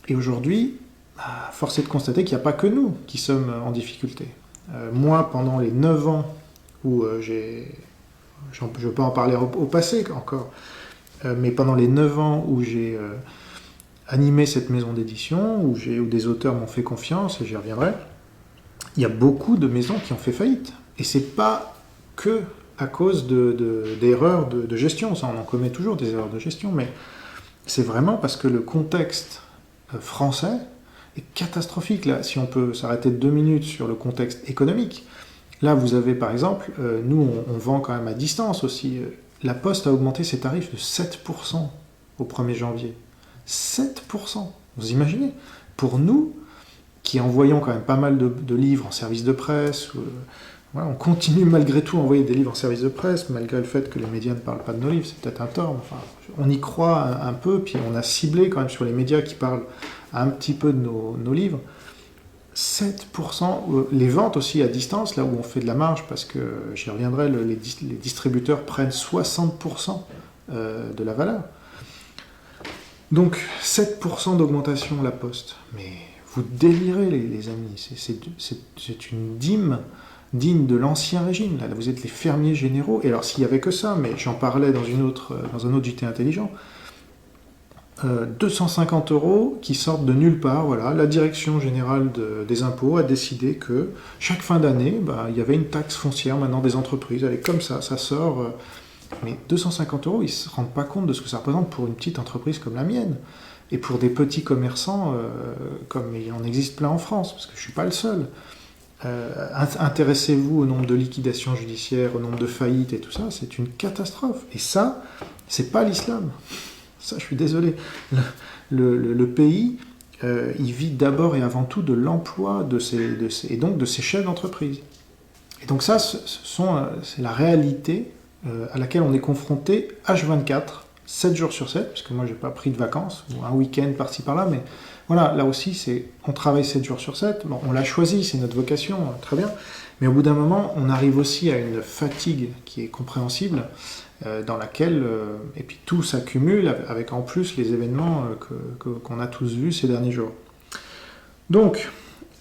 Et aujourd'hui, force est de constater qu'il n'y a pas que nous qui sommes en difficulté. Moi, pendant les 9 ans où je ne veux pas en parler au passé encore, mais pendant les 9 ans où j'ai animé cette maison d'édition, où des auteurs m'ont fait confiance, et j'y reviendrai, il y a beaucoup de maisons qui ont fait faillite. Et c'est pas que à cause d'erreurs de gestion, ça on en commet toujours des erreurs de gestion, mais c'est vraiment parce que le contexte français est catastrophique. Là, si on peut s'arrêter 2 minutes sur le contexte économique, là vous avez par exemple, nous on vend quand même à distance aussi, la Poste a augmenté ses tarifs de 7% au 1er janvier. 7%, vous imaginez? Pour nous, qui envoyons quand même pas mal de livres en service de presse, voilà, on continue malgré tout à envoyer des livres en service de presse, malgré le fait que les médias ne parlent pas de nos livres, c'est peut-être un tort, mais enfin, on y croit un peu, puis on a ciblé quand même sur les médias qui parlent un petit peu de nos livres. 7%, les ventes aussi à distance, là où on fait de la marge, parce que j'y reviendrai, les distributeurs prennent 60% de la valeur. Donc 7% d'augmentation la Poste, mais vous délirez les amis, c'est une dîme digne de l'ancien régime. Là, vous êtes les fermiers généraux. Et alors, s'il n'y avait que ça, mais j'en parlais dans un autre JT intelligent, 250 € qui sortent de nulle part. Voilà, la direction générale des impôts a décidé que chaque fin d'année, il y avait une taxe foncière maintenant des entreprises. Elle est comme ça sort. Mais 250 €, ils ne se rendent pas compte de ce que ça représente pour une petite entreprise comme la mienne. Et pour des petits commerçants, comme il en existe plein en France, parce que je ne suis pas le seul. Intéressez-vous au nombre de liquidations judiciaires, au nombre de faillites et tout ça, c'est une catastrophe. Et ça, c'est pas l'islam. Ça, je suis désolé. Le pays, il vit d'abord et avant tout de l'emploi et donc de ses chefs d'entreprise. Et donc ça, c'est la réalité à laquelle on est confronté H24, 7 jours sur 7, parce que moi, j'ai pas pris de vacances, ou un week-end par-ci par-là, mais voilà, là aussi, on travaille 7 jours sur 7. Bon, on l'a choisi, c'est notre vocation, très bien. Mais au bout d'un moment, on arrive aussi à une fatigue qui est compréhensible, dans laquelle, et puis tout s'accumule avec en plus les événements qu'on a tous vus ces derniers jours. Donc,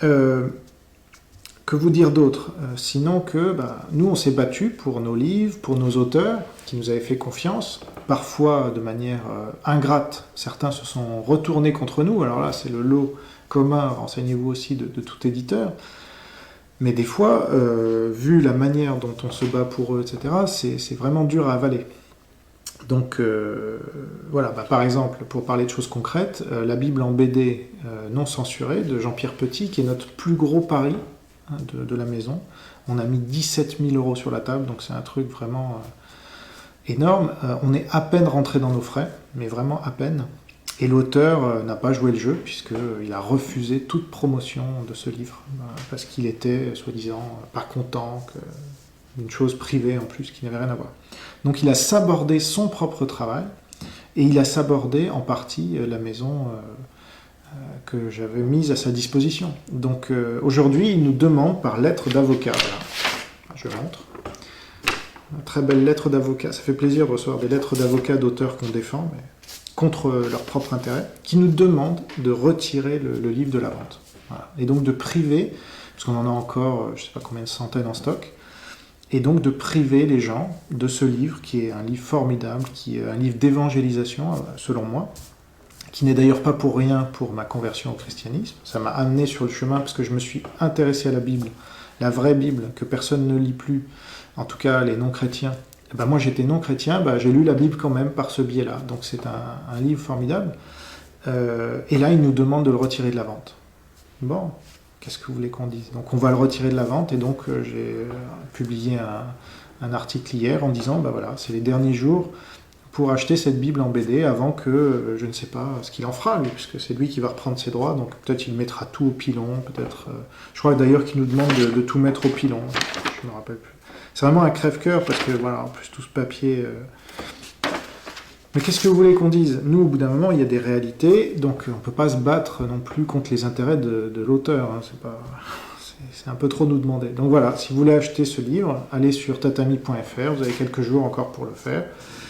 que vous dire d'autre? Sinon que nous, on s'est battus pour nos livres, pour nos auteurs, qui nous avaient fait confiance. Parfois, de manière ingrate, certains se sont retournés contre nous. Alors là, c'est le lot commun, renseignez-vous aussi, de tout éditeur. Mais des fois, vu la manière dont on se bat pour eux, etc., c'est vraiment dur à avaler. Donc, voilà, par exemple, pour parler de choses concrètes, la Bible en BD non censurée de Jean-Pierre Petit, qui est notre plus gros pari de la maison. On a mis 17 000 € sur la table, donc c'est un truc vraiment énorme. On est à peine rentré dans nos frais, mais vraiment à peine. Et l'auteur n'a pas joué le jeu, puisqu'il a refusé toute promotion de ce livre, parce qu'il était, soi-disant, pas content, une chose privée en plus, qui n'avait rien à voir. Donc il a sabordé son propre travail, et il a sabordé en partie la maison que j'avais mise à sa disposition. Donc aujourd'hui, il nous demande par lettre d'avocat, voilà, je montre, une très belle lettre d'avocat, ça fait plaisir de recevoir des lettres d'avocat d'auteurs qu'on défend, mais contre leur propre intérêt, qui nous demandent de retirer le livre de la vente. Voilà. Et donc de priver, parce qu'on en a encore, je ne sais pas combien de centaines en stock, et donc de priver les gens de ce livre, qui est un livre formidable, qui est un livre d'évangélisation, selon moi, qui n'est d'ailleurs pas pour rien pour ma conversion au christianisme. Ça m'a amené sur le chemin parce que je me suis intéressé à la Bible, la vraie Bible, que personne ne lit plus, en tout cas les non-chrétiens. Moi j'étais non-chrétien, j'ai lu la Bible quand même par ce biais-là, donc c'est un livre formidable. Et là, il nous demande de le retirer de la vente. Bon, qu'est-ce que vous voulez qu'on dise? Donc on va le retirer de la vente, et donc j'ai publié un article hier en disant, voilà, c'est les derniers jours pour acheter cette Bible en BD avant que, je ne sais pas ce qu'il en fera, lui, puisque c'est lui qui va reprendre ses droits, donc peut-être il mettra tout au pilon, peut-être... je crois d'ailleurs qu'il nous demande de tout mettre au pilon, je ne me rappelle plus. C'est vraiment un crève-cœur, parce que, voilà, en plus tout ce papier... Mais qu'est-ce que vous voulez qu'on dise? Nous, au bout d'un moment, il y a des réalités, donc on ne peut pas se battre non plus contre les intérêts de l'auteur, hein, c'est un peu trop nous demander. Donc voilà, si vous voulez acheter ce livre, allez sur tatami.fr, vous avez quelques jours encore pour le faire.